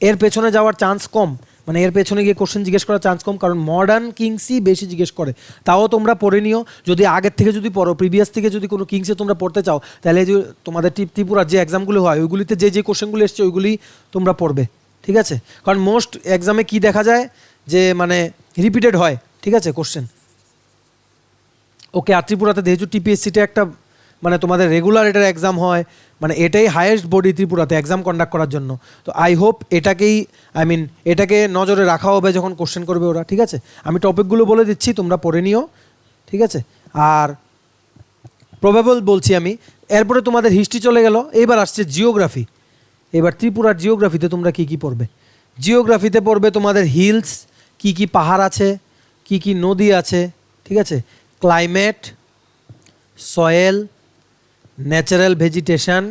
এর পেছনে যাওয়ার চান্স কম, মানে এর পেছনে গিয়ে কোশ্চেন জিজ্ঞেস করার চান্স কম, কারণ মডার্ন কিংসই বেশি জিজ্ঞেস করে। তাও তোমরা পড়ে নিও, যদি আগের থেকে যদি পড়ো, প্রিভিয়াস থেকে যদি কোনো কিংসে তোমরা পড়তে চাও, তাহলে যে তোমাদের ত্রিপুরার যে এক্সামগুলো হয় ওইগুলিতে যে কোশ্চেনগুলো এসছে ওইগুলি তোমরা পড়বে, ঠিক আছে? কারণ মোস্ট এক্সামে কি দেখা যায় যে মানে রিপিটেড হয়, ঠিক আছে, কোশ্চেন। ওকে, আর ত্রিপুরাতে যেহেতু টিপিএসসিটা একটা মানে তোমাদের রেগুলার এটার এক্সাম হয়, মানে এটাই হাইয়েস্ট বডি ত্রিপুরাতে এক্সাম কন্ডাক্ট করার জন্য। তো আই হোপ এটাকে নজরে রাখা হবে যখন কোশ্চেন করবে ওরা, ঠিক আছে? আমি টপিকগুলো বলে দিচ্ছি, তোমরা পড়ে নিও, ঠিক আছে? আর প্রবাবল বলছি আমি। এরপরে তোমাদের হিস্ট্রি চলে গেল, এবার আসছে জিওগ্রাফি। এবার ত্রিপুরার জিওগ্রাফিতে তোমরা কি কি পড়বে? জিওগ্রাফিতে পড়বে তোমাদের হিলস, কি কি পাহাড় আছে, কি কি নদী আছে, ঠিক আছে? Climate, soil, natural vegetation,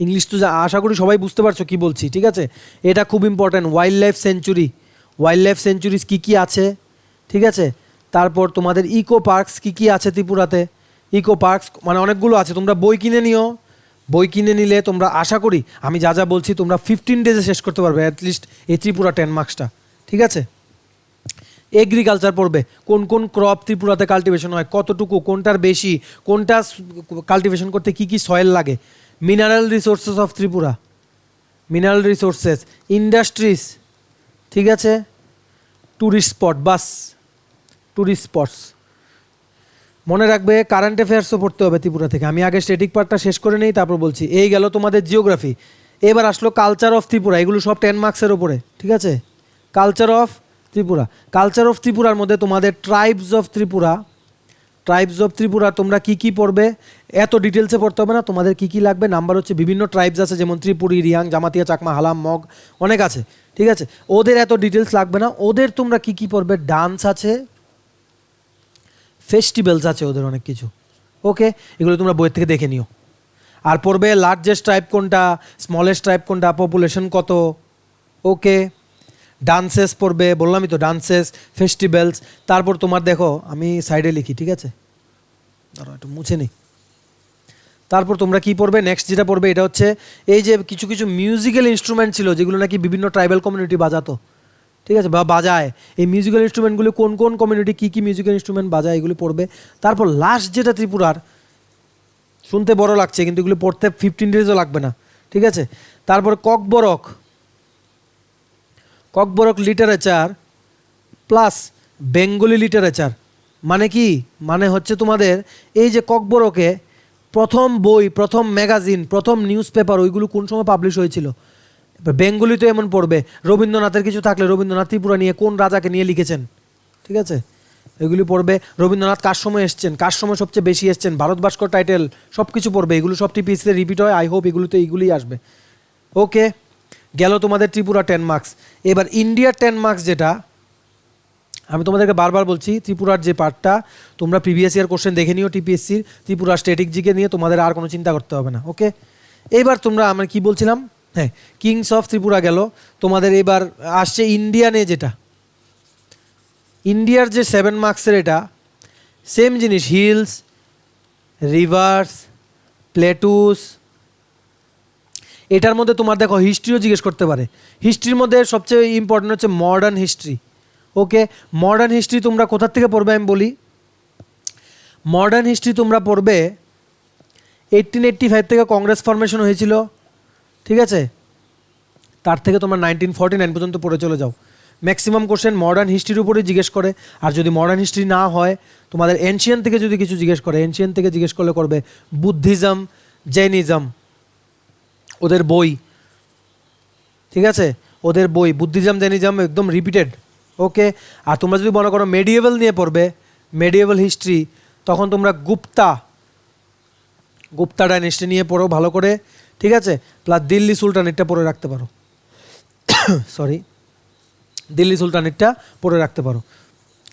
English তো আশা করি সবাই বুঝতে পারছো কি বলছি, ঠিক আছে? এটা খুব ইম্পর্ট্যান্ট। ওয়াইল্ড লাইফ সেঞ্চুরিজ কী কী আছে, ঠিক আছে? তারপর তোমাদের ইকো পার্কস কী কী আছে ত্রিপুরাতে, ইকো পার্কস মানে অনেকগুলো আছে, তোমরা বই কিনে নিও। বই কিনে নিলে তোমরা আশা করি আমি যা বলছি তোমরা 15 ডেজে শেষ করতে পারবে অ্যাটলিস্ট এই ত্রিপুরা 10 মার্কসটা, ঠিক আছে? এগ্রিকালচার পড়বে, কোন কোন ক্রপ ত্রিপুরাতে কাল্টিভেশন হয়, কতটুকু, কোনটার বেশি, কোনটা কাল্টিভেশন করতে কি কি সয়েল লাগে। Mineral resources of Tripura, industries, ঠিক আছে? ট্যুরিস্ট স্পটস মনে রাখবে। কারেন্ট অ্যাফেয়ার্সও পড়তে হবে ত্রিপুরা থেকে। আমি আগে স্ট্যাটিক পার্টটা শেষ করে নেই, তারপর বলছি। এই গেল তোমাদের জিওগ্রাফি। এবার আসলো কালচার অফ ত্রিপুরা, এগুলো সব 10 মার্কসের ওপরে, ঠিক আছে? Culture of Tripura, culture of ত্রিপুরার মধ্যে তোমাদের ট্রাইবস অফ ত্রিপুরা তোমরা কি কি পড়বে এত ডিটেলসে পড়তে হবে না, তোমাদের কি কি লাগবে নাম্বার হচ্ছে বিভিন্ন ট্রাইবস আছে যেমন ত্রিপুরি, রিয়াং, জামাতিয়া, চাকমা, হালাম, মগ, অনেক আছে, ঠিক আছে, ওদের এত ডিটেলস লাগবে না। ওদের তোমরা কি কি পড়বে, ডান্স আছে, ফেস্টিভ্যালস আছে ওদের অনেক কিছু, ওকে, এগুলো তোমরা বইয়ের থেকে দেখে নিও। আর পড়বে লার্জেস্ট ট্রাইব কোনটা, স্মলেস্ট ট্রাইব কোনটা, পপুলেশন কত, ওকে, ডান্সেস পড়বে, বললামই তো ডান্সেস, ফেস্টিভ্যালস। তারপর তোমার দেখো আমি সাইডে লিখি, ঠিক আছে, ধরো একটু মুছে নিই। তারপর তোমরা কি পড়বে, নেক্সট যেটা পড়বে এটা হচ্ছে এই যে কিছু কিছু মিউজিক্যাল ইনস্ট্রুমেন্ট ছিল যেগুলো নাকি বিভিন্ন ট্রাইবাল কমিউনিটি বাজাতো, ঠিক আছে, বা বাজায়, এই মিউজিক্যাল ইনস্ট্রুমেন্টগুলো কোন কোন কমিউনিটি কী কী মিউজিক্যাল ইনস্ট্রুমেন্ট বাজায় এগুলো পড়বে। তারপর লাস্ট যেটা ত্রিপুরার, শুনতে বড় লাগছে কিন্তু এগুলো পড়তে 15 ডেজও লাগবে না, ঠিক আছে। তারপর Kokborok literature plus Bengali literature, মানে কি, মানে হচ্ছে তোমাদের এই যে ককবরকে প্রথম বই, প্রথম ম্যাগাজিন, প্রথম নিউজ পেপার ওইগুলো কোন সময় পাবলিশ হয়েছিল। বেঙ্গলি তো এমন পড়বে, রবীন্দ্রনাথের কিছু থাকলে রবীন্দ্রনাথ ত্রিপুরা নিয়ে কোন রাজাকে নিয়ে লিখেছেন, ঠিক আছে, এগুলি পড়বে। রবীন্দ্রনাথ কার সময় এসছেন, কার সময় সবচেয়ে বেশি এসছেন, ভারত ভাস্কর টাইটেল, সব কিছু পড়বে, এগুলো সব টিপিএসসিতে রিপিট হয়, আই হোপ এগুলোতে এইগুলোই আসবে, ওকে। গেল তোমাদের ত্রিপুরা 10 মার্কস। এবার ইন্ডিয়ার 10 মার্কস যেটা আমি তোমাদেরকে বারবার বলছি, ত্রিপুরার যে পার্টটা তোমরা প্রিভিয়াস ইয়ার কোশ্চেন দেখে নিও টিপিএসসির, ত্রিপুরা স্ট্র্যাটেজিকে নিয়ে তোমাদের আর কোনো চিন্তা করতে হবে না, ওকে। এইবার তোমরা আমরা কি বলছিলাম, হ্যাঁ, কিংস অফ ত্রিপুরা গেল তোমাদের। এবার আসছে ইন্ডিয়ানে, যেটা ইন্ডিয়ার যে 7 মার্কসের, এটা সেম জিনিস, হিলস, রিভার্স, প্লেটুস। এটার মধ্যে তোমার দেখো হিস্ট্রিও জিজ্ঞেস করতে পারে। হিস্ট্রির মধ্যে সবচেয়ে ইম্পর্টেন্ট হচ্ছে মডার্ন হিস্ট্রি, ওকে। মডার্ন হিস্ট্রি তোমরা কোথার থেকে পড়বে আমি বলি, মডার্ন হিস্ট্রি তোমরা পড়বে 1885 থেকে কংগ্রেস ফরমেশন হয়েছিল, ঠিক আছে, তার থেকে তোমরা 1949 পর্যন্ত পড়ে চলে যাও। ম্যাক্সিমাম কোশ্চেন মডার্ন হিস্ট্রির উপরেই জিজ্ঞেস করে। আর যদি মডার্ন হিস্ট্রি না হয়, তোমাদের এনশিয়ান থেকে যদি কিছু জিজ্ঞেস করে, এনশিয়ান থেকে জিজ্ঞেস করলে করবে বুদ্ধিজম, জৈনিজম, ওদের বই, ঠিক আছে, ওদের বই বুদ্ধিজম, জৈনিজম একদম রিপিটেড, ওকে। আর তোমরা যদি মনে করো মেডিয়েভাল নিয়ে পড়বে, মেডিয়েভাল হিস্ট্রি, তখন তোমরা গুপ্তা ডাইনেস্টি নিয়ে পড়ো ভালো করে, ঠিক আছে, প্লাস দিল্লি সুলতানেরটা পড়ে রাখতে পারো, সরি, দিল্লি সুলতানেরটা পড়ে রাখতে পারো।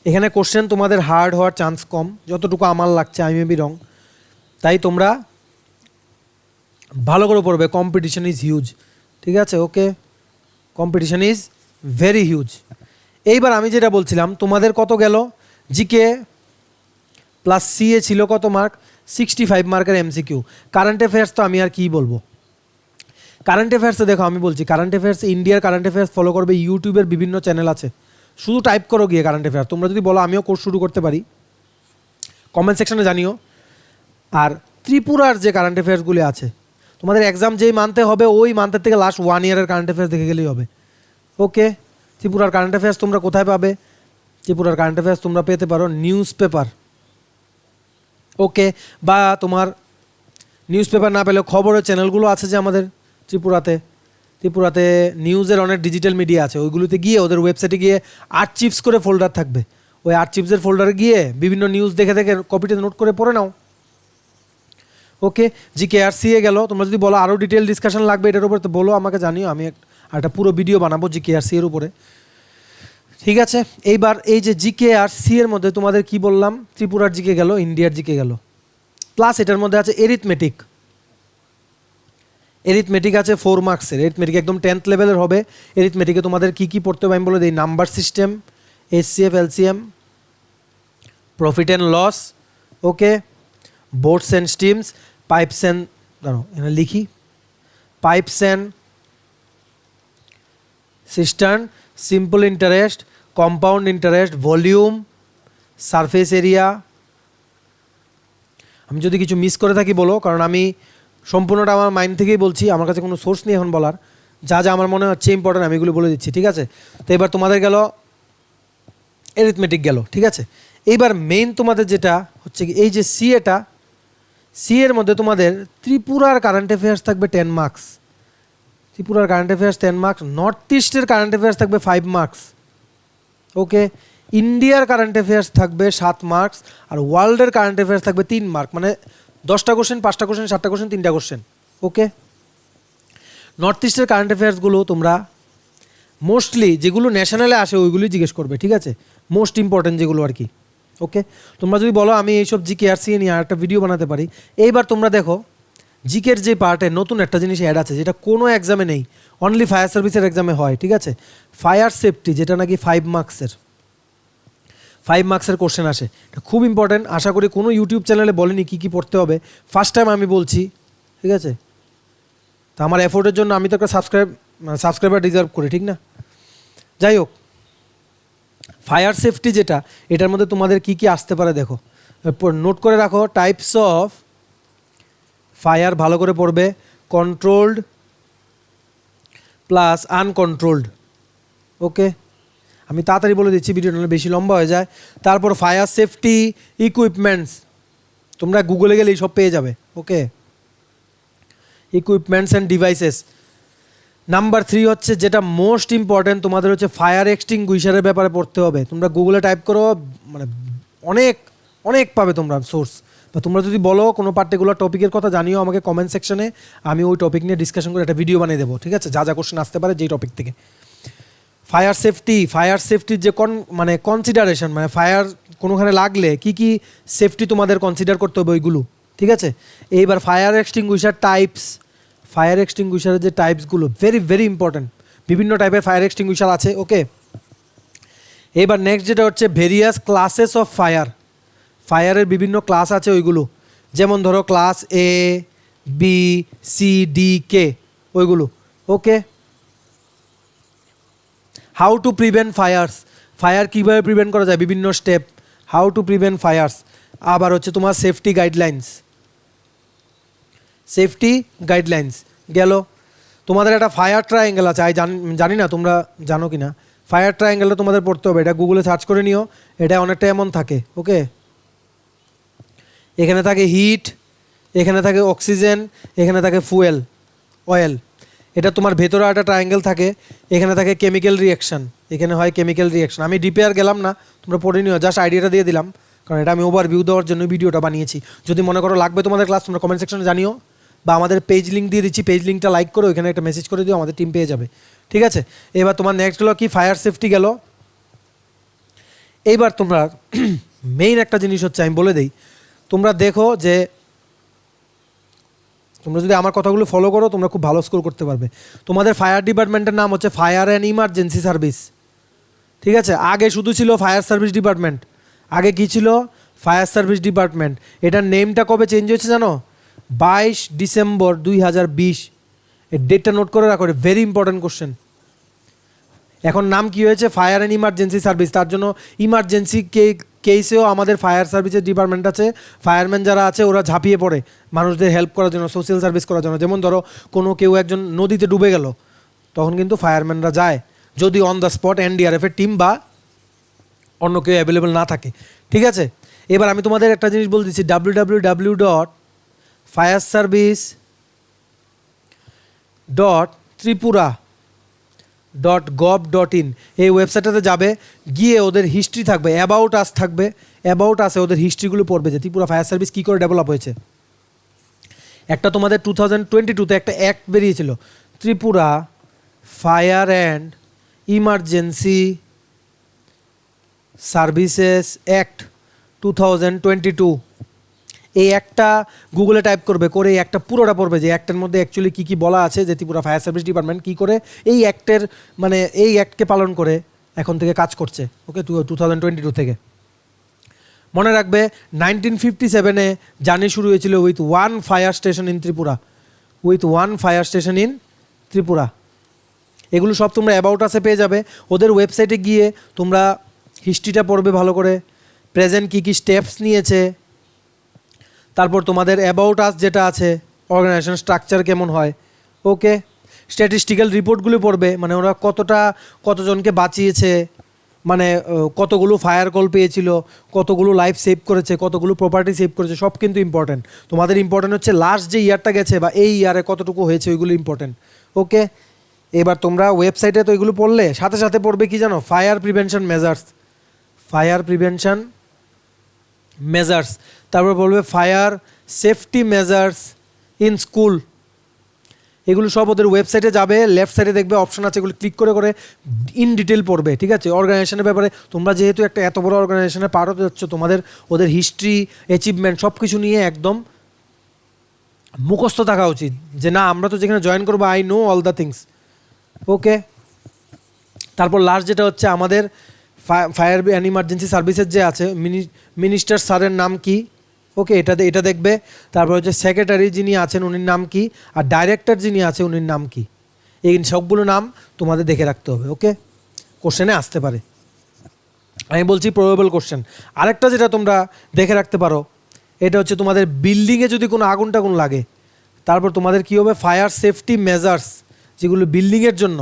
এখানে কোশ্চেন তোমাদের হার্ড হওয়ার চান্স কম, যতটুকু আমার লাগছে, আই মে বি রং, তাই তোমরা ভালো করে পড়বে। কম্পিটিশন ইজ হিউজ, ঠিক আছে, ওকে, কম্পিটিশন ইজ ভেরি হিউজ। এইবার আমি যেটা বলছিলাম তোমাদের কত গেল, জিকে প্লাস সিএ ছিল কত মার্ক, 65 মার্কের এমসিকিউ। কারেন্ট অ্যাফেয়ার্স তো আমি আর কি বলবো, কারেন্ট অ্যাফেয়ার্সে দেখো আমি বলছি, কারেন্ট অ্যাফেয়ার্স, ইন্ডিয়ার কারেন্ট অ্যাফেয়ার্স ফলো করবে, ইউটিউবের বিভিন্ন চ্যানেল আছে, শুধু টাইপ করো গিয়ে কারেন্ট অ্যাফেয়ার্স। তোমরা যদি বলো আমিও কোর্স শুরু করতে পারি, কমেন্ট সেকশনে জানিও। আর ত্রিপুরার যে কারেন্ট অ্যাফেয়ার্সগুলি আছে, তোমাদের এক্সাম যেই মানতে হবে ওই মান্থের থেকে লাস্ট 1 ইয়ারের কারেন্ট অ্যাফেয়ার্স দেখে গেলেই হবে, ওকে। ত্রিপুরার কারেন্ট অ্যাফেয়ার্স তোমরা কোথায় পাবে, ত্রিপুরার কারেন্ট অ্যাফেয়ার্স তোমরা পেতে পারো নিউজ পেপার, ওকে, বা তোমার নিউজ পেপার না পেলেও খবরের চ্যানেলগুলো আছে যে আমাদের ত্রিপুরাতে নিউজের অনেক ডিজিটাল মিডিয়া আছে, ওইগুলোতে গিয়ে ওদের ওয়েবসাইটে গিয়ে আর্চিভস করে ফোল্ডার থাকবে, ওই আর্চিভসের ফোল্ডারে গিয়ে বিভিন্ন নিউজ দেখে দেখে কপিতে নোট করে পড়ে নাও, ওকে। জিকে আর সিএ গেল। তোমরা যদি বলো আরও ডিটেল ডিসকাশন লাগবে এটার উপরে, তো বলো আমাকে, জানিও, আমি একটা পুরো ভিডিও বানাবো জিকে আর সি এর উপরে, ঠিক আছে। এইবার এই যে জিকে আর সি এর মধ্যে তোমাদের কি বললাম, ত্রিপুরার জিকে গেল, ইন্ডিয়ার জিকে গেল, প্লাস এটার মধ্যে আছে এরিথমেটিক আছে 4 মার্কসের। এরিথমেটিক একদম 10th লেভেলের হবে। এরিথমেটিকে তোমাদের কি কি পড়তে হবে আমি বলে দিই, number system, SCF, LCM, profit and loss, okay, boats and streams, pipes and, দাঁড়ো এখানে লিখি, pipes and cistern, simple interest, compound interest, volume, surface area. আমি যদি কিছু মিস করে থাকি বলো, কারণ আমি সম্পূর্ণটা আমার মাইন্ড থেকেই বলছি, আমার কাছে কোনো সোর্স নেই এখন বলার, যা যা আমার মনে হচ্ছে ইম্পর্টেন্ট আমি এগুলো বলে দিচ্ছি, ঠিক আছে। তো এবার তোমাদের গেল এরিথমেটিক গেল, ঠিক আছে। এইবার মেইন তোমাদের যেটা হচ্ছে কি, এই যে সি এর মধ্যে তোমাদের ত্রিপুরার কারেন্ট অ্যাফেয়ার্স থাকবে 10 মার্কস, ত্রিপুরার কারেন্ট অ্যাফেয়ার্স 10 মার্কস, নর্থ ইস্টের কারেন্ট অ্যাফেয়ার্স থাকবে 5 মার্কস, ওকে, ইন্ডিয়ার কারেন্ট অ্যাফেয়ার্স থাকবে 7 মার্কস, আর ওয়ার্ল্ডের কারেন্ট অ্যাফেয়ার্স থাকবে 3 মার্ক, মানে 10টা কোশ্চেন, 5টা কোশ্চেন, 7টা কোশ্চেন, 3টা কোশ্চেন। ওকে, নর্থ ইস্টের কারেন্ট অ্যাফেয়ার্সগুলো তোমরা মোস্টলি যেগুলো ন্যাশনালে আসে ওইগুলোই জিজ্ঞেস করবে, ঠিক আছে, মোস্ট ইম্পর্টেন্ট যেগুলো আর কি। ওকে, তোমরা যদি বলো আমি এইসব জিকে আর সিএ নিয়ে একটা ভিডিও বানাতে পারি, এইবার তোমরা দেখো জিকের যে পার্টে নতুন একটা জিনিস অ্যাড আছে যেটা কোনো এক্সামে নেই, অনলি ফায়ার সার্ভিসের এক্সামে হয়, ঠিক আছে, ফায়ার সেফটি, যেটা নাকি 5 মার্কসের কোশ্চেন আসে। এটা খুব ইম্পর্টেন্ট, আশা করি কোনো ইউটিউব চ্যানেলে বলেনি কী কী পড়তে হবে, ফার্স্ট টাইম আমি বলছি, ঠিক আছে। তো আমার এফোর্টের জন্য আমি তো একটা সাবস্ক্রাইবার ডিজার্ভ করি, ঠিক না? যাই হোক, ফায়ার সেফটি যেটা, এটার মধ্যে তোমাদের কি কি আসতে পারে দেখো, নোট করে রাখো। টাইপস অফ ফায়ার ভালো করে পড়বে, কন্ট্রোলড প্লাস আনকন্ট্রোলড। ওকে, আমি তাড়াতাড়ি বলে দিচ্ছি, ভিডিওটা বেশি লম্বা হয়ে যায়। তারপর ফায়ার সেফটি ইকুইপমেন্টস, তোমরা গুগলে গেলেই সব পেয়ে যাবে। ওকে, ইকুইপমেন্টস অ্যান্ড ডিভাইসেস। নাম্বার 3 হচ্ছে যেটা মোস্ট ইম্পর্ট্যান্ট, তোমাদের হচ্ছে ফায়ার এক্সটিংগুইশারের ব্যাপারে পড়তে হবে। তোমরা গুগলে টাইপ করো, মানে অনেক অনেক পাবে তোমরা সোর্স, বা তোমরা যদি বলো কোনো পার্টিকুলার টপিকের কথা জানিও আমাকে কমেন্ট সেকশনে, আমি ওই টপিক নিয়ে ডিসকাশন করে একটা ভিডিও বানিয়ে দেবো, ঠিক আছে, যা যা কোশ্চেন আসতে পারে যেই টপিক থেকে। ফায়ার সেফটির যে মানে কনসিডারেশন, মানে ফায়ার কোনোখানে লাগলে কি কি সেফটি তোমাদের কনসিডার করতে হবে ওইগুলো, ঠিক আছে। এইবার ফায়ার এক্সটিংগুইশারের যে টাইপসগুলো ভেরি ভেরি ইম্পর্ট্যান্ট, বিভিন্ন টাইপের ফায়ার এক্সটিংগুইশার আছে। ওকে, এবার নেক্সট যেটা হচ্ছে ভেরিয়াস ক্লাসেস অফ ফায়ারের বিভিন্ন ক্লাস আছে ওইগুলো, যেমন ধরো ক্লাস এ, বি, সি, ডি, কে, ওইগুলো। ওকে, হাউ টু প্রিভেন্ট ফায়ার কীভাবে প্রিভেন্ট করা যায়, বিভিন্ন step, how to prevent fires. আবার হচ্ছে তোমার সেফটি গাইডলাইন্স গেল। তোমাদের একটা ফায়ার ট্রায়াঙ্গেল আছে, জানি না তোমরা জানো কি না, ফায়ার ট্রায়াঙ্গেলটা তোমাদের পড়তে হবে, এটা গুগলে সার্চ করে নিও, এটা অনেকটা এমন থাকে। ওকে, এখানে থাকে হিট, এখানে থাকে অক্সিজেন, এখানে থাকে ফুয়েল অয়েল, এটা তোমার ভেতরে একটা ট্রায়াঙ্গেল থাকে, এখানে থাকে কেমিক্যাল রিয়াকশান, এখানে হয় কেমিক্যাল রিয়াকশান। আমি ডিপে আর গেলাম না, তোমরা পড়ে নিও, জাস্ট আইডিয়াটা দিয়ে দিলাম, কারণ এটা আমি ওভারভিউ দেওয়ার জন্য ভিডিওটা বানিয়েছি। যদি মনে করো লাগবে তোমাদের ক্লাস, তোমরা কমেন্ট সেকশনে জানিও, বা আমাদের পেজ লিঙ্ক দিয়ে দিচ্ছি, পেজ লিঙ্কটা লাইক করো, এখানে একটা মেসেজ করে দিও, আমাদের টিম পেয়ে যাবে, ঠিক আছে। এবার তোমার নেক্সট হলো কি, ফায়ার সেফটি গেল। এইবার তোমরা মেইন একটা জিনিস হচ্ছে আমি বলে দিই, তোমরা দেখো যে তোমরা যদি আমার কথাগুলো ফলো করো তোমরা খুব ভালো স্কোর করতে পারবে। তোমাদের ফায়ার ডিপার্টমেন্টের নাম হচ্ছে ফায়ার অ্যান্ড ইমার্জেন্সি সার্ভিস, ঠিক আছে। আগে শুধু ছিল ফায়ার সার্ভিস ডিপার্টমেন্ট, আগে কি ছিল, ফায়ার সার্ভিস ডিপার্টমেন্ট। এটার নেমটা কবে চেঞ্জ হয়েছে জানো, 22 ডিসেম্বর 2020। এর ডেটটা নোট করে রাখো, ভেরি ইম্পর্টেন্ট কোশ্চেন। এখন নাম কি হয়েছে, ফায়ার অ্যান্ড ইমার্জেন্সি সার্ভিস, তার জন্য ইমার্জেন্সি কেসেও আমাদের ফায়ার সার্ভিসের ডিপার্টমেন্ট আছে, ফায়ারম্যান যারা আছে ওরা ঝাঁপিয়ে পড়ে মানুষদের হেল্প করার জন্য, সোশ্যাল সার্ভিস করার জন্য। যেমন ধরো কেউ একজন নদীতে ডুবে গেল, তখন কিন্তু ফায়ারম্যানরা যায়, যদি অন দ্য স্পট এনডিআরএফের টিম বা অন্য কেউ অ্যাভেলেবেল না থাকে, ঠিক আছে। এবার আমি তোমাদের একটা জিনিস বলে দিচ্ছি, www.fireservice.tripura.gov.in, এই ওয়েবসাইটটাতে যাবে, গিয়ে ওদের হিস্ট্রি থাকবে, অ্যাবাউট আসে, ওদের হিস্ট্রিগুলো পড়বে যে ত্রিপুরা ফায়ার সার্ভিস কী করে ডেভেলপ হয়েছে। একটা তোমাদের 2022-তে একটা অ্যাক্ট বেরিয়েছিল, Tripura fire and emergency services act 2022। এই একটা গুগলে টাইপ করবে, করে এই একটা পুরোটা পড়বে যে অ্যাক্টের মধ্যে অ্যাকচুয়ালি কী কী বলা আছে, যে ত্রিপুরা ফায়ার সার্ভিস ডিপার্টমেন্ট কী করে এই অ্যাক্টকে পালন করে এখন থেকে কাজ করছে। ওকে, 2022 থেকে। মনে রাখবে 1957-এ জার্নি শুরু হয়েছিল with one fire station in Tripura. এগুলো সব তোমরা অ্যাবাউট আসে পেয়ে যাবে, ওদের ওয়েবসাইটে গিয়ে তোমরা হিস্ট্রিটা পড়বে ভালো করে, প্রেজেন্ট কী কী স্টেপস নিয়েছে, তারপর তোমাদের অ্যাবাউট আস যেটা আছে, অর্গানাইজেশন স্ট্রাকচার কেমন হয়। ওকে, স্ট্যাটিস্টিক্যাল রিপোর্টগুলো পড়বে, মানে ওরা কতজনকে বাঁচিয়েছে, মানে কতগুলো ফায়ার কল পেয়েছিল, কতগুলো লাইফ সেভ করেছে, কতগুলো প্রপার্টি সেভ করেছে, সব কিন্তু ইম্পর্টেন্ট। তোমাদের ইম্পর্টেন্ট হচ্ছে লাস্ট যে ইয়ারটা গেছে বা এই ইয়ারে কতটুকু হয়েছে, ওইগুলো ইম্পর্টেন্ট। ওকে, এবার তোমরা ওয়েবসাইটে তো এগুলো পড়লে সাথে সাথে পড়বে কি জানো, ফায়ার প্রিভেনশন মেজার্স, তারপর বলবে fire safety measures in school. এগুলো সব ওদের ওয়েবসাইটে যাবে, লেফট সাইডে দেখবে অপশন আছে, এগুলো ক্লিক করে করে ইন ডিটেল পড়বে, ঠিক আছে। অর্গানাইজেশনের ব্যাপারে তোমরা যেহেতু একটা এত বড় অর্গানাইজেশনে পার হতে যাচ্ছ, তোমাদের ওদের হিস্ট্রি, অ্যাচিভমেন্ট সব কিছু নিয়ে একদম মুখস্থ থাকা উচিত, যে না আমরা তো যেখানে জয়েন করবো I know all the things. Okay, তারপর লাস্ট যেটা হচ্ছে আমাদের ফায়ার অ্যান্ড ইমার্জেন্সি সার্ভিসের যে আছে মিনিস্টার স্যারের নাম কি, ওকে এটা দেখবে। তারপর হচ্ছে সেক্রেটারি যিনি আছেন উনির নাম কি, আর ডাইরেক্টর যিনি আছে উনির নাম কি, এই সবগুলো নাম তোমাদের দেখে রাখতে হবে। ওকে, কোশ্চেনে আসতে পারে, আমি বলছি প্রবেবল কোশ্চেন। আরেকটা যেটা তোমরা দেখে রাখতে পারো, এটা হচ্ছে তোমাদের বিল্ডিংয়ে যদি কোনো আগুন টাগুন লাগে, তারপর তোমাদের কী হবে, ফায়ার সেফটি মেজার্স যেগুলো বিল্ডিংয়ের জন্য,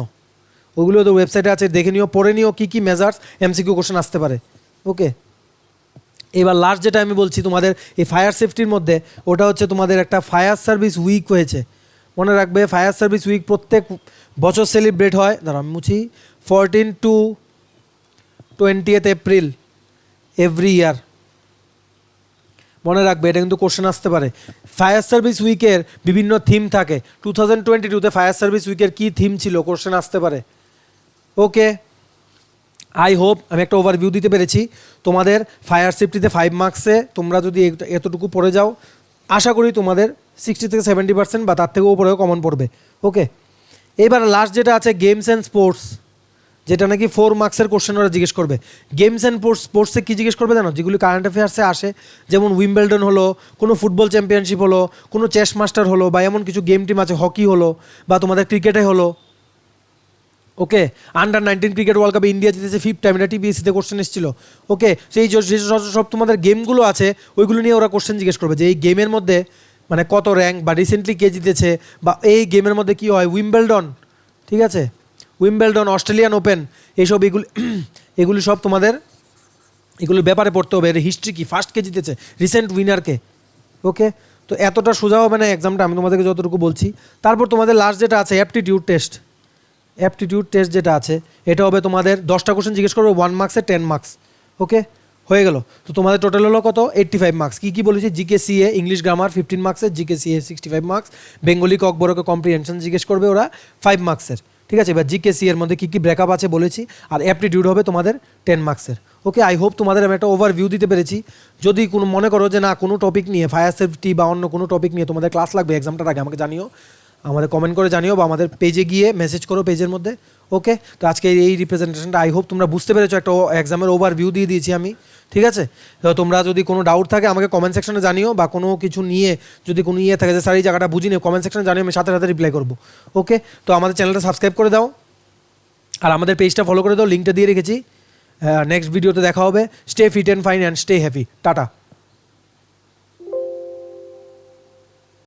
ওগুলো তো ওয়েবসাইটে আছে, দেখে নিও, পড়ে নিও কী কী মেজার্স, এমসিকিউ কোশ্চেন আসতে পারে। ওকে, এবার লাস্ট যেটা আমি বলছি তোমাদের এই ফায়ার সেফটির মধ্যে, ওটা হচ্ছে তোমাদের একটা ফায়ার সার্ভিস উইক হয়েছে, মনে রাখবে ফায়ার সার্ভিস উইক প্রত্যেক বছর সেলিব্রেট হয়, ধরো আমি মুছি 14 to 20th April every year, মনে রাখবে, এটা কিন্তু কোশ্চেন আসতে পারে। ফায়ার সার্ভিস উইকের বিভিন্ন থিম থাকে, 2022-তে ফায়ার সার্ভিস উইকের কী থিম ছিল, কোশ্চেন আসতে পারে। ওকে, আই হোপ আমি একটা ওভারভিউ দিতে পেরেছি তোমাদের ফায়ার সেফটিতে 5 মার্কসে তোমরা যদি এতটুকু পড়ে যাও, আশা করি তোমাদের 60 থেকে 70% বা তার থেকেও উপরেও কমন পড়বে। ওকে, এবার লাস্ট যেটা আছে গেমস অ্যান্ড স্পোর্টস, যেটা নাকি 4 মার্কসের কোশ্চেন ওরা জিজ্ঞেস করবে। গেমস অ্যান্ড স্পোর্টসে কী জিজ্ঞেস করবে জানো, যেগুলি কারেন্ট অ্যাফেয়ার্সে আসে, যেমন উইম্বেলডন হলো, কোনো ফুটবল চ্যাম্পিয়নশিপ হলো, কোনো চেস মাস্টার হলো, বা এমন কিছু গেম টিম আছে, হকি হলো, বা তোমাদের ক্রিকেটে হলো। ওকে, আন্ডার-19 ক্রিকেট ওয়ার্ল্ড কাপে ইন্ডিয়া জিতেছে 5th টাইম, এটা টিপিএসসিতে কোশ্চেন এসেছিল। ওকে, সেই সব তোমাদের গেমগুলো আছে, ওইগুলো নিয়ে ওরা কোশ্চেন জিজ্ঞেস করবে, যে এই গেমের মধ্যে মানে কত র্যাঙ্ক, বা রিসেন্টলি কে জিতেছে, বা এই গেমের মধ্যে কী হয়, উইম্বেলডন, ঠিক আছে, উইম্বেলডন, অস্ট্রেলিয়ান ওপেন, এইসব এগুলি সব তোমাদের এগুলোর ব্যাপারে পড়তে হবে, এর হিস্ট্রি কী, ফার্স্ট কে জিতেছে, রিসেন্ট উইনারকে। ওকে, তো এতটা সোজা হবে না এক্সামটা, আমি তোমাদেরকে যতটুকু বলছি। তারপর তোমাদের লাস্ট যেটা আছে অ্যাপটিটিউড টেস্ট যেটা আছে, এটা হবে তোমাদের 10টা কোশ্চেন জিজ্ঞেস করবে, 1 মার্কসে 10 মার্কস। ওকে, হয়ে গেল। তো তোমাদের টোটাল হলো কত, 85 মার্কস। কী বলেছি, জিকে সিএ, ইংলিশ গ্রামার 15 মার্কসের, জিকে সিএ 65 মার্কস, বেঙ্গলি ককবরকে কম্প্রিহেনশন জিজ্ঞেস করবে ওরা 5 মার্কসের, ঠিক আছে। এবার জিকে সি এর মধ্যে কী কী ব্রেকআপ আছে বলেছি, আর অ্যাপটিটিউড হবে তোমাদের 10 মার্কসের। ওকে, আই হোপ তোমাদের আমি একটা ওভারভিউ দিতে পেরেছি। যদি কোনো মনে করো যে না কোনো টপিক নিয়ে, ফায়ার সেফটি বা অন্য কোনো টপিক নিয়ে তোমাদের ক্লাস লাগবে এক্সামটার আগে, আমাকে জানিও, আমাদের কমেন্ট করে জানিও, বা আমাদের পেজে গিয়ে মেসেজ করো পেজের মধ্যে। ওকে, তো আজকে এই রিপ্রেজেন্টেশনটা আই হোপ তোমরা বুঝতে পেরেছো, একটা এক্সামের ওভারভিউ দিয়ে দিয়েছি আমি, ঠিক আছে। তো তোমরা যদি কোনো ডাউট থাকে আমাকে কমেন্ট সেকশনে জানিও, বা কোনো কিছু নিয়ে যদি কোনো ইয়ে থাকে যে স্যার এই জায়গাটা বুঝি নিও, কমেন্ট সেকশনে জানিও, আমি সাথে সাথে রিপ্লাই করবো। ওকে, তো আমাদের চ্যানেলটা সাবস্ক্রাইব করে দাও, আর আমাদের পেজটা ফলো করে দাও, লিঙ্কটা দিয়ে রেখেছি। নেক্সট ভিডিওতে দেখা হবে। Stay fit and fine and stay happy. Tata.